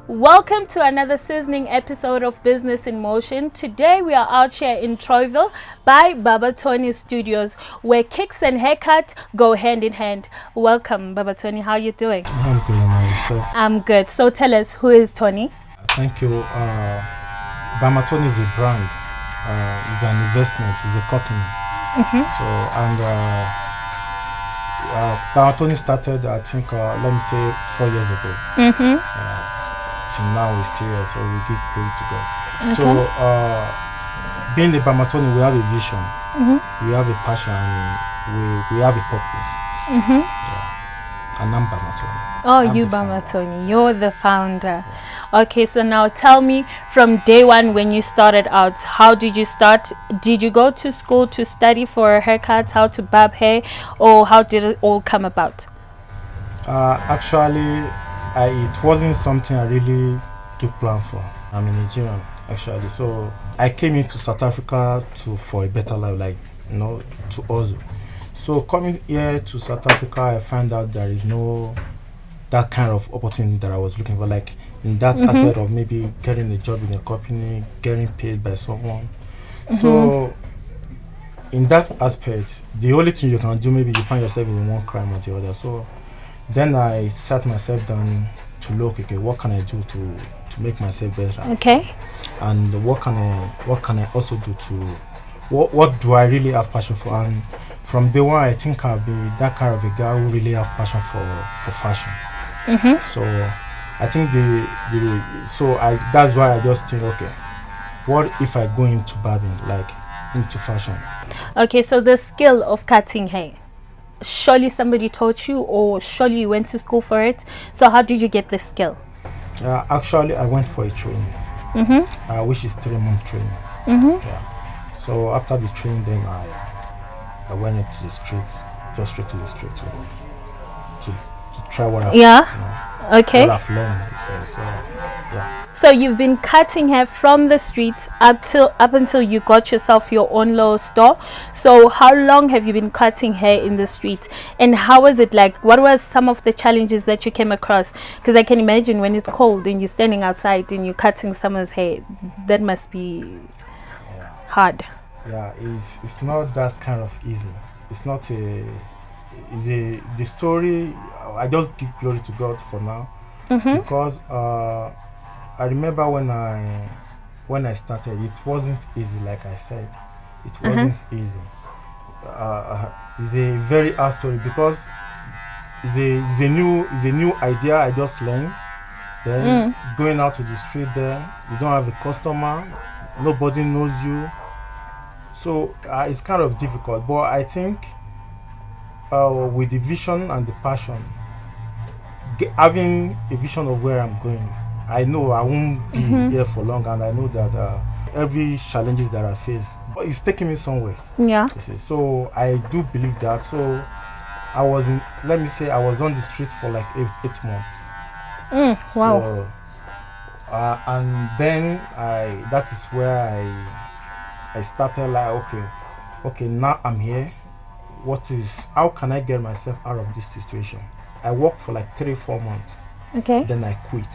Welcome to another sizzling episode of Business in Motion. Today we are out here in Troyville by Baba Tony Studios, where kicks and haircut go hand in hand. Welcome, Baba Tony. How are you doing? I'm good, and yourself? I'm good. So tell us, who is Tony? Thank you. Baba Tony is a brand. It's an investment. It's a company. Baba Tony started, I think, let me say, 4 years ago. Till now we're still here, so we give credit to God. Okay. So, being the Baba Tony, we have a vision, we have a passion, and we have a purpose. And I'm Baba Tony. Oh, you Baba Tony, you're the founder. Okay, so now tell me, from day one when you started out, how did you start? Did you go to school to study for haircuts, how to barb hair, or how did it all come about? Actually, it wasn't something I really took plan for. I'm a Nigerian, actually, so I came into South Africa for a better life, to hustle. So coming here to South Africa, I found out there is no that kind of opportunity that I was looking for, like in that aspect of maybe getting a job in a company, getting paid by someone. So in that aspect, the only thing you can do, maybe you find yourself in one crime or the other. So then I sat myself down to look, okay, what can I do to make myself better? Okay. And what can I also do to what do I really have passion for? And from day one, I think I'll be that kind of a guy who really have passion for fashion. So I think that's why I just think, okay, what if I go into barbing, like into fashion? Okay, so the skill of cutting hair, surely somebody taught you, or surely you went to school for it. So how did you get the skill? Actually, I went for a training, which is 3-month training. So after the training, then I went into the streets, just straight to the street to try what Okay. what I've learned. So you've been cutting hair from the streets up until you got yourself your own little store. So how long have you been cutting hair in the streets, and how was it like? What was some of the challenges that you came across? Because I can imagine when it's cold and you're standing outside and you're cutting someone's hair, that must be hard. Yeah, it's not that kind of easy. It's not the story. I just give glory to God for now, because I remember when I started, it wasn't easy. Like I said, it wasn't easy. It's a very hard story, because it's a new idea I just learned. Then going out to the street there, you don't have a customer, nobody knows you, so it's kind of difficult. But I think with the vision and the passion, having a vision of where I'm going, I know I won't be here for long, and I know that every challenges that I face, it's taking me somewhere. Yeah. So I do believe that. So I was on the street for like 8 months. Wow. So, and then that is where I started, like, okay, now I'm here. How can I get myself out of this situation? I worked for like 3-4 months. Okay. Then I quit.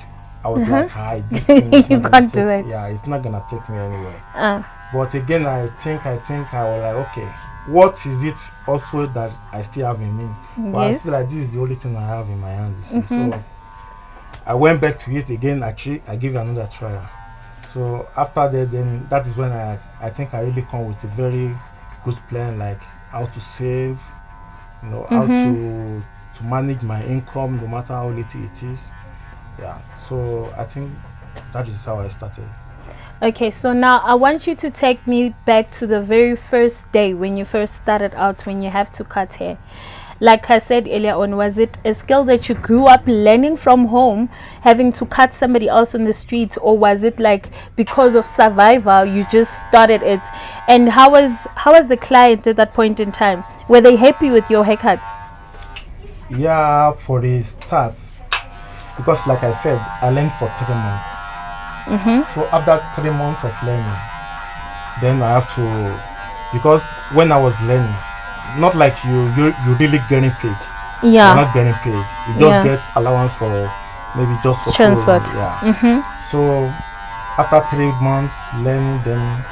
I was like, hi, this thing you can't do it. Yeah, it's not gonna take me anywhere. But again, I think I was like, okay, what is it also that I still have in me? But I feel like this is the only thing I have in my hands. So I went back to it again. Actually, I gave it another trial. So after that, then that is when I think I really come with a very good plan, like how to save, how to manage my income, no matter how little it is. Yeah, so I think that is how I started. Okay, so now I want you to take me back to the very first day when you first started out, when you have to cut hair. Like I said earlier on, was it a skill that you grew up learning from home, having to cut somebody else on the street, or was it like because of survival you just started it? And how was the client at that point in time? Were they happy with your haircut? Yeah, for the starts, because like I said, I learned for 3 months. So after 3 months of learning, then I have to, because when I was learning, not like you really getting paid. Yeah. You're not getting paid. You just get allowance for maybe just for transport. food, yeah. So after 3 months learning, then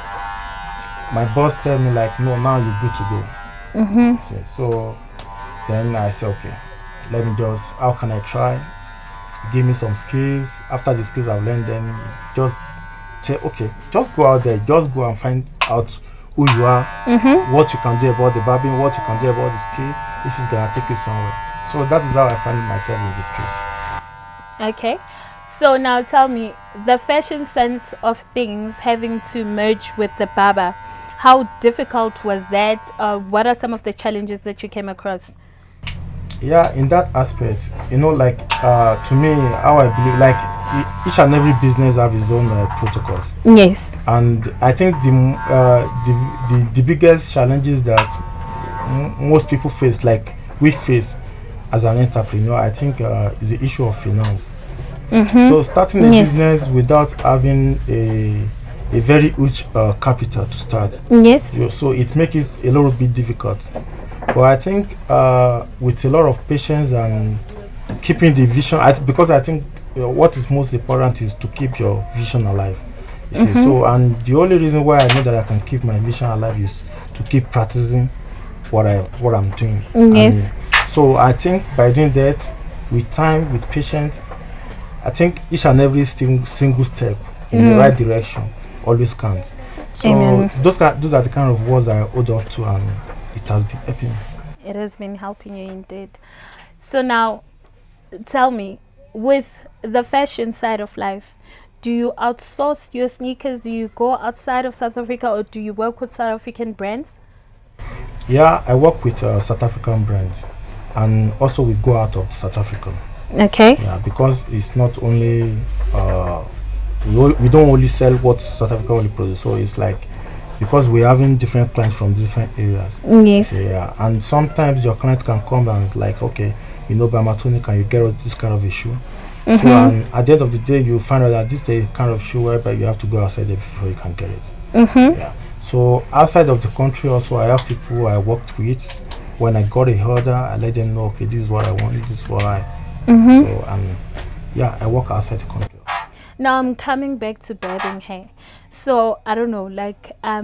my boss tell me like, no, now you're good to go. See, so then I say, okay, let me just, how can I try? Give me some skills. After the skills I've learned, then just say, okay, just go out there, just go and find out who you are, what you can do about the barbing, what you can do about the skill, if it's gonna take you somewhere. So that is how I find myself in the street. Okay, so now tell me, the fashion sense of things having to merge with the barber, how difficult was that? What are some of the challenges that you came across? Yeah, in that aspect, like to me, how I believe, like each and every business have its own protocols. Yes. And I think the biggest challenges that most people face, like we face as an entrepreneur, I think is the issue of finance. So starting a business without having a very huge capital to start, so it makes it a little bit difficult. But I think with a lot of patience and keeping the vision, because I think what is most important is to keep your vision alive. You see? So, and the only reason why I know that I can keep my vision alive is to keep practicing what I'm doing. Yes. And so I think by doing that, with time, with patience, I think each and every single step in the right direction always counts. So those are the kind of words I hold on to, and it has been helping me. It has been helping you indeed. So now, tell me, with the fashion side of life, do you outsource your sneakers? Do you go outside of South Africa, or do you work with South African brands? Yeah, I work with South African brands, and also we go out of South Africa. Okay. Yeah, because it's not only we don't only sell what South Africa only produces. So it's like, because we're having different clients from different areas. Yes. So, yeah, and sometimes your client can come and like, okay, by Matoni, can you get us this kind of a shoe? So and at the end of the day, you find out that this is the kind of shoe whereby you have to go outside there before you can get it. Yeah. So outside of the country also, I have people I worked with. When I got a order, I let them know, okay, this is what I want, this is what I. So and yeah, I work outside the country. Now I'm coming back to Barbing hair. So I don't know, like I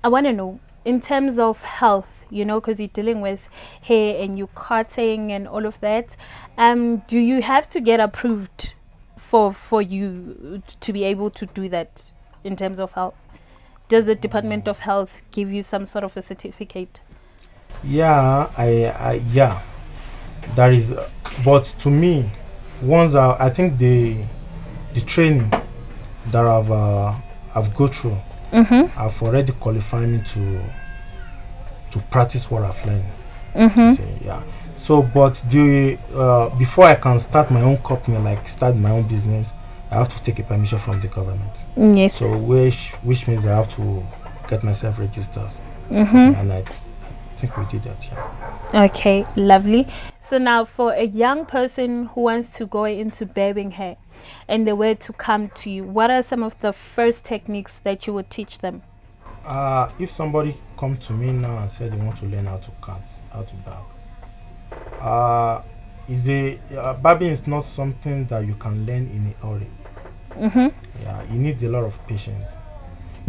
want to know in terms of health, because you're dealing with hair and you cutting and all of that. Do you have to get approved for you to be able to do that in terms of health? Does the Department of Health give you some sort of a certificate? Yeah, yeah, that is. But to me, once I think the training that I've go through, I've already qualified me to practice what I've learned. So, yeah. So, but the before I can start my own company, like start my own business, I have to take a permission from the government. Yes. So, which means I have to get myself registered. And I think we did that. Yeah. Okay, lovely. So now, for a young person who wants to go into barbing hair, and they were to come to you, what are some of the first techniques that you would teach them? If somebody come to me now and said they want to learn how to cut, how to barb, barbing is not something that you can learn in a hurry. Yeah, it needs a lot of patience.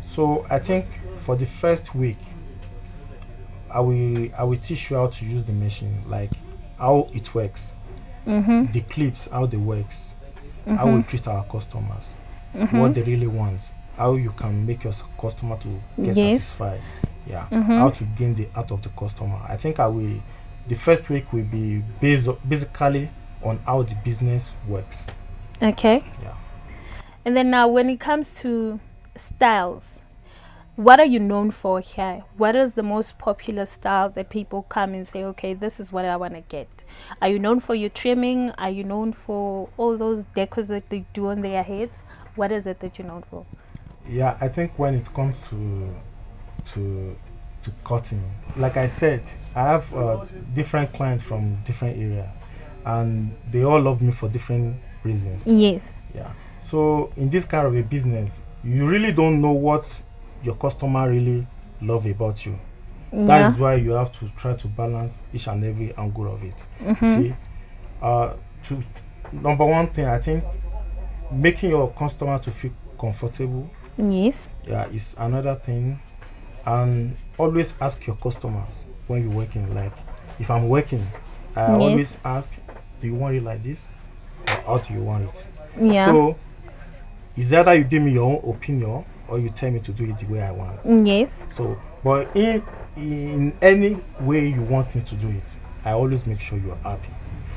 So I think for the first week, I will teach you how to use the machine, like how it works, the clips, how they works, how we treat our customers, what they really want, how you can make your customer to get satisfied, how to gain the heart of the customer. I think the first week will be basically on how the business works. Okay. Yeah. And then now, when it comes to styles, what are you known for here? What is the most popular style that people come and say, okay, this is what I want to get? Are you known for your trimming? Are you known for all those decors that they do on their heads? What is it that you're known for? Yeah, I think when it comes to cutting, like I said, I have different clients from different areas, and they all love me for different reasons. Yes. Yeah. So in this kind of a business, you really don't know what your customer really love about you. That is why you have to try to balance each and every angle of it. See, number one thing, I think making your customer to feel comfortable, Yes. yeah, is another thing. And always ask your customers when you're working. Like, if I'm working, I Yes. always ask, do you want it like this, or how do you want it? Yeah. So it's either you give me your own opinion or you tell me to do it the way I want. Yes. So, but in any way you want me to do it, I always make sure you're happy.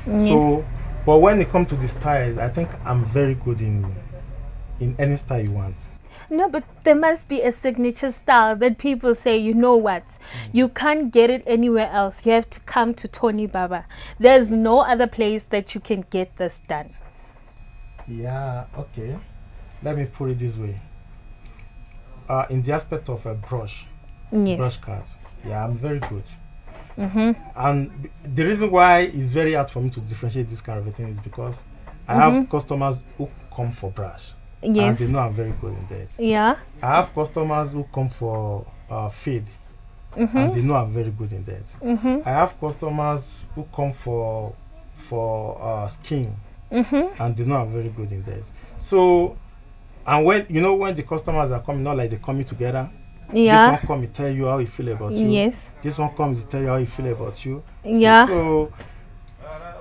Yes. So, but when it comes to the styles, I think I'm very good in any style you want. No, but there must be a signature style that people say, you know what, you can't get it anywhere else. You have to come to Tony Baba. There's no other place that you can get this done. Yeah, okay. Let me put it this way. In the aspect of a brush Yes. cards, yeah, I'm very good. Mm-hmm. And the reason why it's very hard for me to differentiate this kind of a thing is because I have customers who come for brush. Yes. And they know I'm very good in that. Yeah. I have customers who come for fade. And they know I'm very good in that. I have customers who come for skin. And they know I'm very good in that. So, and when the customers are coming, not like they coming together. Yeah. This one come and tell you how he feel about you. Yes. This one comes to tell you how he feel about you. Yeah. So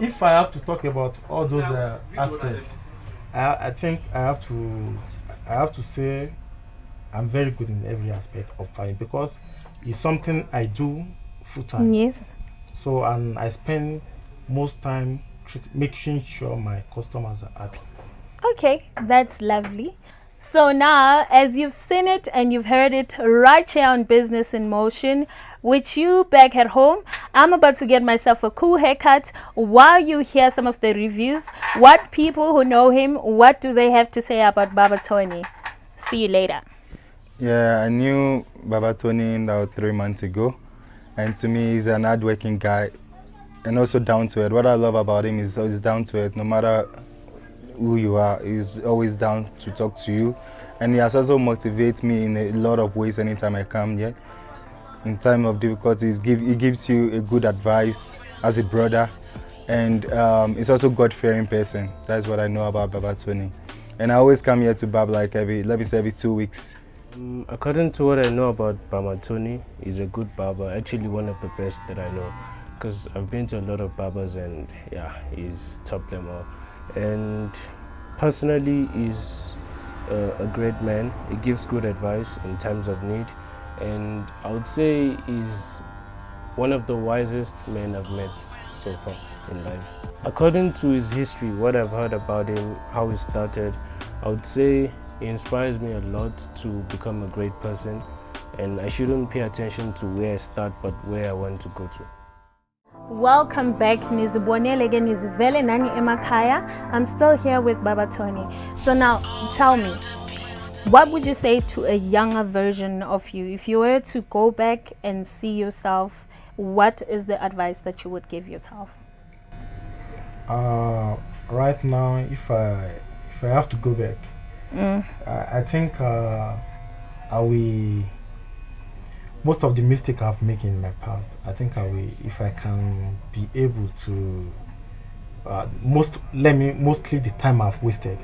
if I have to talk about all those aspects, I think I have to say I'm very good in every aspect of buying because it's something I do full time. Yes. So, and I spend most time making sure my customers are happy. Okay, that's lovely. So now, as you've seen it and you've heard it right here on Business in Motion, with you back at home, I'm about to get myself a cool haircut while you hear some of the reviews. What people who know him, what do they have to say about Baba Tony? See you later. Yeah, I knew Baba Tony about 3 months ago, and to me, he's an hardworking guy and also down to earth. What I love about him is he's down to earth. No matter who you are, he's always down to talk to you, and he has also motivated me in a lot of ways anytime I come here. In time of difficulties, he gives you a good advice as a brother, and he's also God-fearing person. That's what I know about Baba Tony, and I always come here to barb like every 2 weeks. According to what I know about Baba Tony, he's a good barber, actually one of the best that I know, because I've been to a lot of barbers and yeah, he's top them all. And personally, he's a great man. He gives good advice in times of need, and I would say he's one of the wisest men I've met so far in life. According to his history, what I've heard about him, how he started, I would say he inspires me a lot to become a great person, and I shouldn't pay attention to where I start but where I want to go to. Welcome back, Nizibonele again, Nizivele Nani Emakaya. I'm still here with Baba Tony. So now, tell me, what would you say to a younger version of you? If you were to go back and see yourself, what is the advice that you would give yourself? Right now, if I have to go back, I think I will. Most of the mistakes I've made in my past, I think I will, if I can be able to, mostly the time I've wasted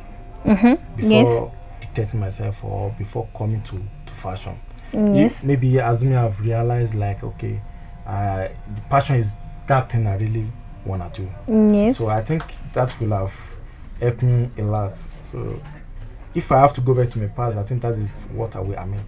before dictating myself or before coming to fashion. Yes. Maybe assuming I've realized like, okay, the passion is that thing I really want to do. Yes. So I think that will have helped me a lot. So if I have to go back to my past, I think that is what I made,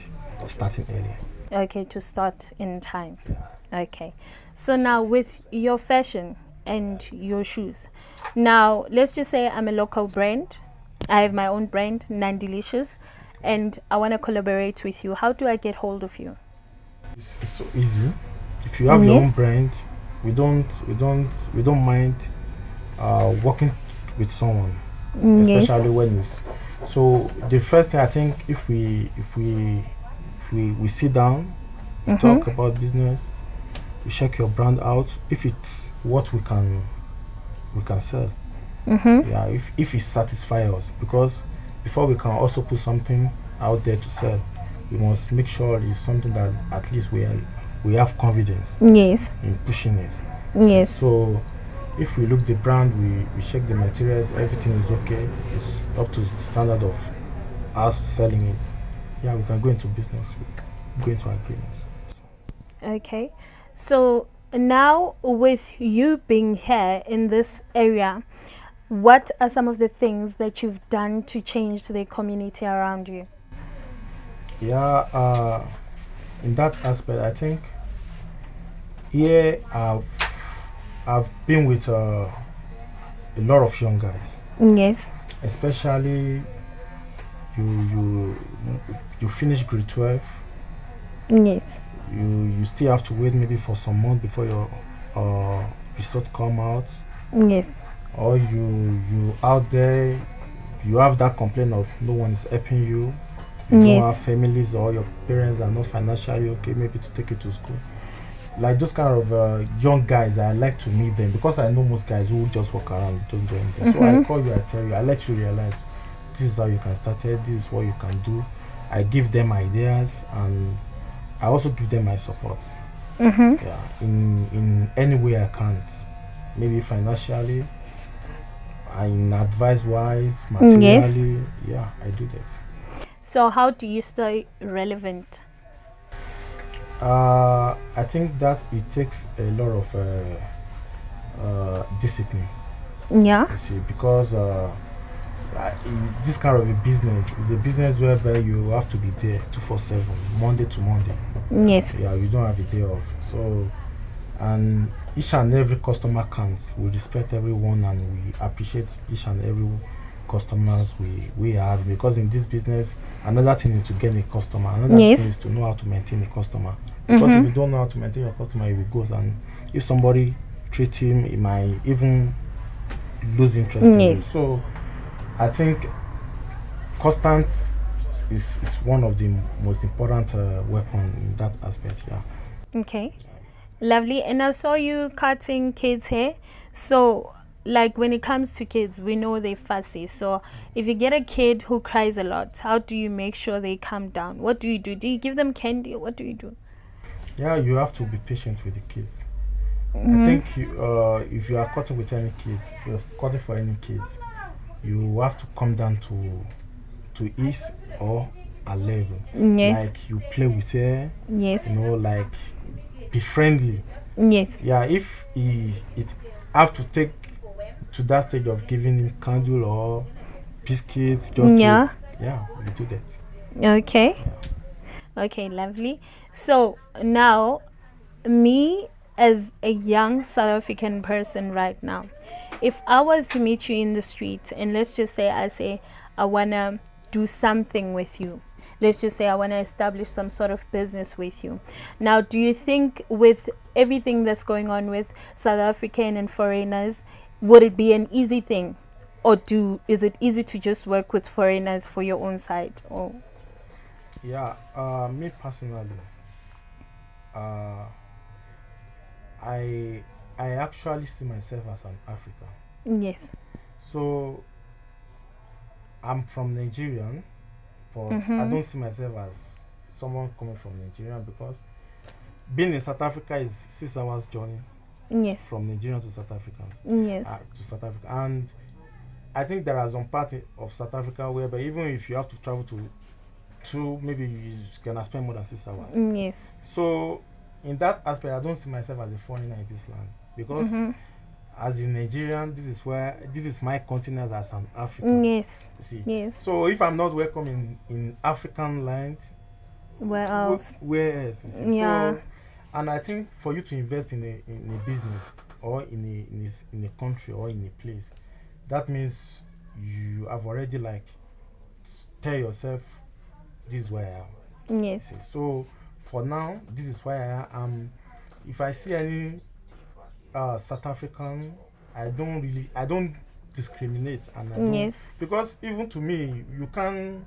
starting earlier. Okay, to start in time. Yeah. Okay. So now with your fashion and your shoes. Now, let's just say I'm a local brand. I have my own brand, Nandelicious, and I want to collaborate with you. How do I get hold of you? It's so easy. If you have your own brand, we don't mind working with someone, especially when it's. So the first thing I think, if we sit down, we talk about business, we check your brand out. If it's what we can sell, yeah. If it satisfies us, because before we can also put something out there to sell, we must make sure it's something that at least we have confidence. Yes. In pushing it. Yes. So If we look the brand, we check the materials, everything is okay. It's up to the standard of us selling it. Yeah, we can go into business. We go into agreements. Okay. So now with you being here in this area, what are some of the things that you've done to change the community around you? Yeah, in that aspect, I think here I've been with a lot of young guys, Yes. especially you you finish grade 12. Yes. You still have to wait maybe for some months before your result come out, Yes. or you out there, you have that complaint of no one is helping you. You don't have Yes. families, or your parents are not financially okay maybe to take you to school. Like those kind of young guys, I like to meet them because I know most guys who just walk around, don't do anything. So I call you, I tell you, I let you realize this is how you can start it, this is what you can do. I give them ideas, and I also give them my support. Yeah, in any way I can, maybe financially, in advice wise, materially. Yeah, I do that. So how do you stay relevant? I think that it takes a lot of discipline. Yeah. You see, because this kind of a business is a business whereby you have to be there 247, Monday to Monday. Yes. Yeah, you don't have a day off. So, and each and every customer counts. We respect everyone, and we appreciate each and every customers we have, because in this business, another thing is to get a customer. Another thing is to know how to maintain a customer. Because if you don't know how to maintain your customer, he will go, and if somebody treats him, he might even lose interest in you. So I think constant is one of the most important weapon in that aspect. Yeah. Okay. Lovely. And I saw you cutting kids' hair. So, like when it comes to kids, we know they're fussy. So, if you get a kid who cries a lot, how do you make sure they calm down? What do you do? Do you give them candy, or what do you do? Yeah, you have to be patient with the kids. I think if you are cutting with any kid, you're cutting for any kids, you have to come down to his or a level. Yes. Like you play with her. Yes. You know, like be friendly. Yes. Yeah, if it have to take to that stage of giving him candle or biscuits, just we do that. Okay. Okay, lovely. So now, me as a young South African person right now, if I was to meet you in the street, and let's just say I wanna do something with you. Let's just say I want to establish some sort of business with you. Now, do you think with everything that's going on with South African and foreigners, would it be an easy thing? Or is it easy to just work with foreigners for your own side? Or yeah, me personally, I actually see myself as an African. yes. So I'm from Nigerian, but I don't see myself as someone coming from Nigeria, because being in South Africa is 6 hours journey Yes. from Nigeria to South Africans. Yes. To South Africa, and I think there are some part of South Africa where, but even if you have to travel to maybe you can spend more than 6 hours. Yes. So in that aspect, I don't see myself as a foreigner in this land, because as a Nigerian, this is my continent as an African. Yes. See? Yes. So if I'm not welcome in African land, Where else? Where else? You see? Yeah. So, and I think for you to invest in a business, or in a country, or in a place, that means you have already like tell yourself, this is where I am. Yes. See? So for now, this is why I am. If I see any South African, I don't discriminate, and I don't, Yes. because even to me, you can.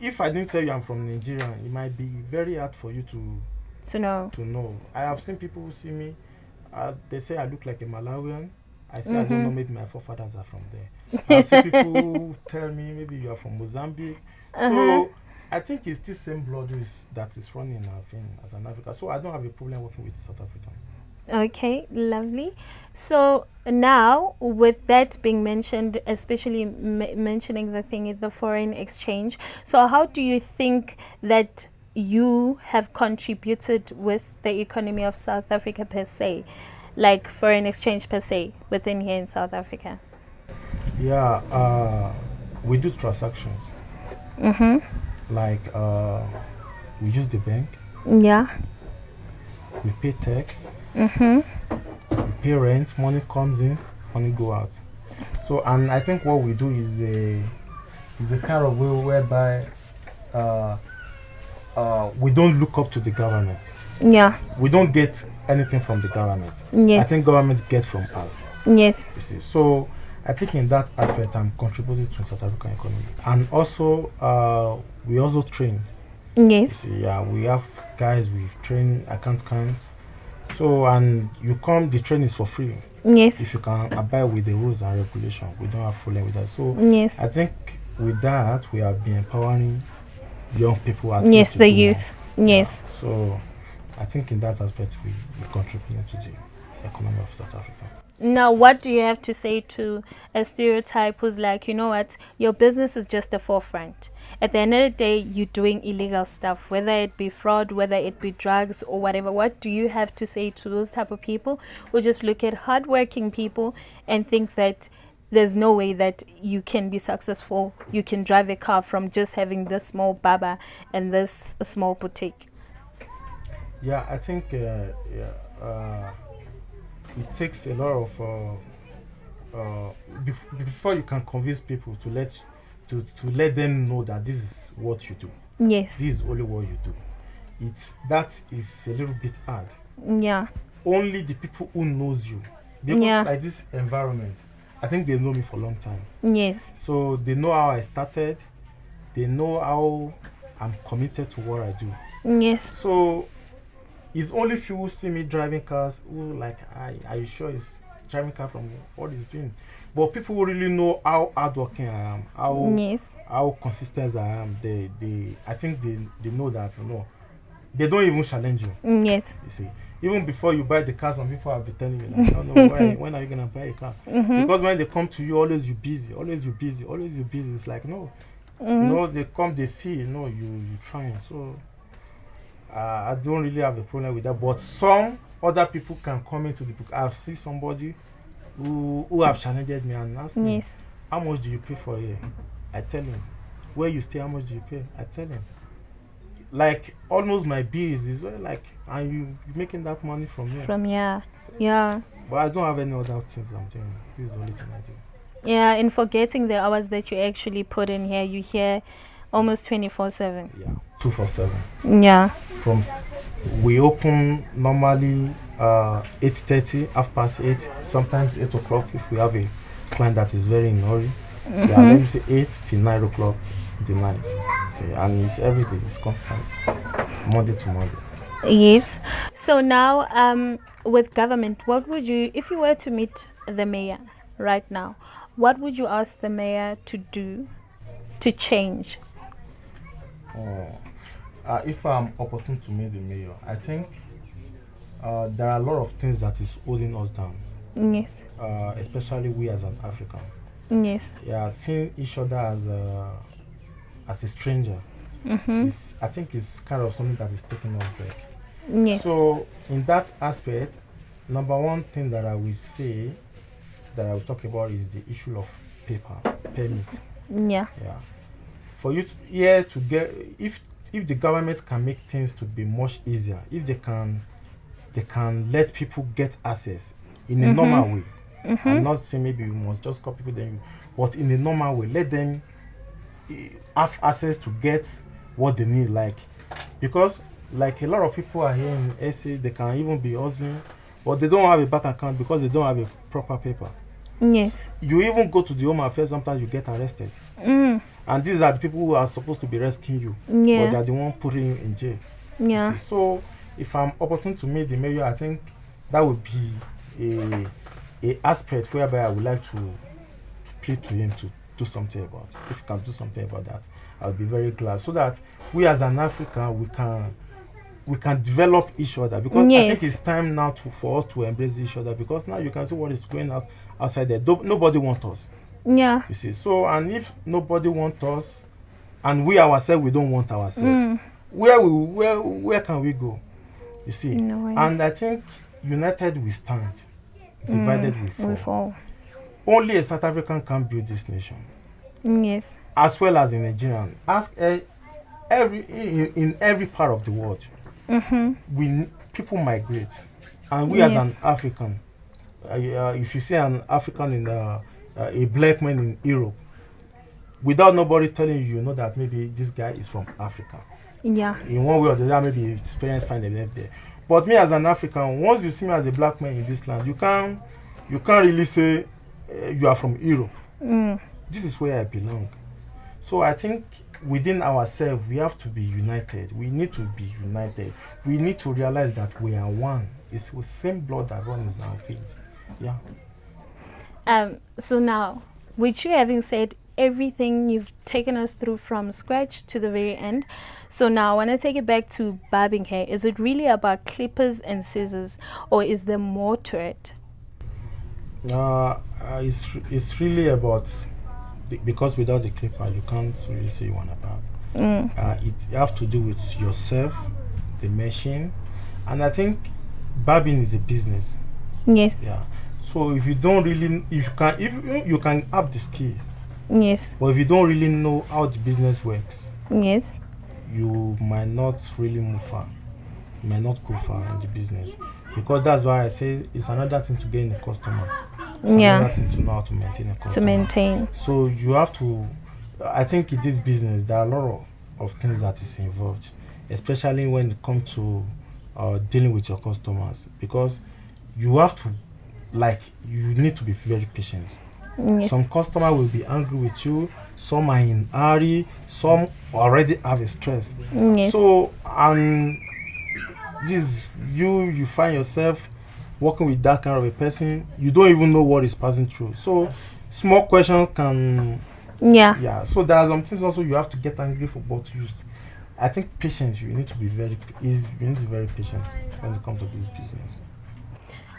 If I didn't tell you I'm from Nigeria, it might be very hard for you To know. to know. I have seen people who see me, they say I look like a Malawian. I say I don't know, maybe my forefathers are from there. I see people who tell me maybe you are from Mozambique. So I think it's still same blood that is running in our vein as an African. So I don't have a problem working with the South African. Okay, lovely. So now, with that being mentioned, especially mentioning the thing the foreign exchange. So how do you think that you have contributed with the economy of South Africa per se, like foreign exchange per se, within here in South Africa? Yeah, we do transactions. Mm-hmm. Like we use the bank, Yeah. we pay tax, Mm-hmm. we pay rent, money comes in, money go out. So, and I think what we do is a kind of way whereby uh, we don't look up to the government. Yeah. We don't get anything from the government. Yes. I think government gets from us. Yes. You see, so I think in that aspect, I'm contributing to South African economy, and also we also train. You Yes. see, yeah, we have guys we've trained accountants. So, and you come, the training is for free. Yes. If you can abide with the rules and regulations, we don't have problem with that. So, Yes. I think with that, we have been empowering young people. At Yes, least to the do more. youth. Yes. Yeah. So, I think in that aspect, we contribute to the economy of South Africa. Now, what do you have to say to a stereotype who's like, you know what, your business is just the forefront. At the end of the day, you're doing illegal stuff, whether it be fraud, whether it be drugs or whatever. What do you have to say to those type of people who just look at hardworking people and think that there's no way that you can be successful, you can drive a car from just having this small baba and this small boutique? Yeah, I think it takes a lot of before you can convince people to let them know that this is what you do. Yes. This is only what you do. That is a little bit hard. Yeah. Only the people who knows you, because Yeah. like this environment, I think they know me for a long time. Yes. So they know how I started. They know how I'm committed to what I do. Yes. So it's only few who see me driving cars who like, are you sure it's driving car from what he's doing? But people who really know how hardworking I am, Yes. how consistent I am, I think they know that, they don't even challenge you. Yes. You see, even before you buy the car, some people have been telling you like, oh no, when are you gonna buy a car? Mm-hmm. Because when they come to you, always you busy, always you busy, always you busy. It's like no, Mm-hmm. they come, they see, you trying. So I don't really have a problem with that. But some other people can come into the book. I've seen somebody who have challenged me and asked me, Yes. how much do you pay for a year? I tell him. Where you stay, how much do you pay? I tell him. Like almost my bills is like, and you making that money from here. From yeah. But I don't have any other things I'm doing. This is the only thing I do. Yeah, in forgetting the hours that you actually put in here, you hear almost 24/7. Yeah, 247. Yeah. We open normally 8:30, 8:30, sometimes 8 o'clock if we have a client that is very in a hurry. Mm-hmm. Yeah, let me say 8 till 9 o'clock in the night. See, and it's every day, it's constant, Monday to Monday. Yes. So now, with government, what would you, if you were to meet the mayor right now, what would you ask the mayor to do to change? If I'm opportune to meet the mayor, I think there are a lot of things that is holding us down, Yes. especially we as an African. Yes. Yeah, seeing each other as a stranger, Mm-hmm. I think it's kind of something that is taking us back. Yes. So in that aspect, number one thing that I will say, that I will talk about, is the issue of permit. Yeah. Yeah, for you to get, if the government can make things to be much easier, if they can let people get access in a normal way. I'm not saying maybe you must just call people then, but in a normal way, let them have access to get what they need, like, because like a lot of people are here in SA, they can even be hustling, but they don't have a bank account because they don't have a proper paper. Yes. You even go to the home affairs, sometimes you get arrested. And these are the people who are supposed to be rescuing you, Yeah. but they are the one putting you in jail. You Yeah. see. So if I'm opportune to meet the mayor, I think that would be a aspect whereby I would like to plead to him to do something about. If he can do something about that, I would be very glad, so that we as an African, we can develop each other, because I Yes. think it's time now for us to embrace each other, because now you can see what is going on outside there. Nobody wants us, Yeah. you see. So, and if nobody wants us, and we ourselves, we don't want ourselves, where can we go? You see. No way. And I think united we stand, divided we fall. We fall. Only a South African can build this nation, Yes. as well as a Nigerian. Ask in every part of the world, people migrate, and we as an African, if you see an African in a black man in Europe, without nobody telling you, you know that maybe this guy is from Africa. Yeah. In one way or the other, maybe his parents find them there. But me as an African, once you see me as a black man in this land, you can't really say you are from Europe. This is where I belong. So I think within ourselves, we have to be united. We need to be united. We need to realize that we are one. It's the same blood that runs in our veins. Yeah. So now, with you having said everything you've taken us through from scratch to the very end, so now I want to take it back to barbing hair. Is it really about clippers and scissors, or is there more to it? It's really about, because without the clipper you can't really say you want to barb. It have to do with yourself, the machine, and I think barbing is a business. Yes. Yeah. So if you don't really, if you can have the skills. Yes. But if you don't really know how the business works, Yes. you might not really move far. You might not go far in the business. Because that's why I say it's another thing to gain a customer. It's another thing to know how to maintain a customer. To maintain. So you have to, I think in this business, there are a lot of things that is involved, especially when it comes to dealing with your customers. Because you have to, you need to be very patient. Yes. Some customer will be angry with you, some are in hurry, some already have a stress. Yes. So, and this, you find yourself working with that kind of a person, you don't even know what is passing through. So, small question can... Yeah. So, there are some things also you have to get angry for, but I think patience, you need to be very patient when it comes to this business.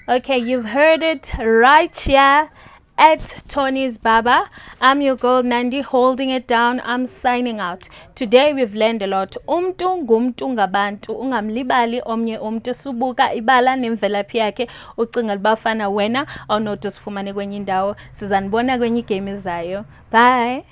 Okay, you've heard it right here at Tony's Barber. I'm your girl Nandi, holding it down. I'm signing out. Today we've learned a lot. Umntu ngumntu ngabantu, ungamlibali omnye umntu, subuka ibala nemvelaphi yakhe, ucinga libafana wena awunothi sifumane kwenye indawo. Sizanibona kwenye game ezayo. Bye.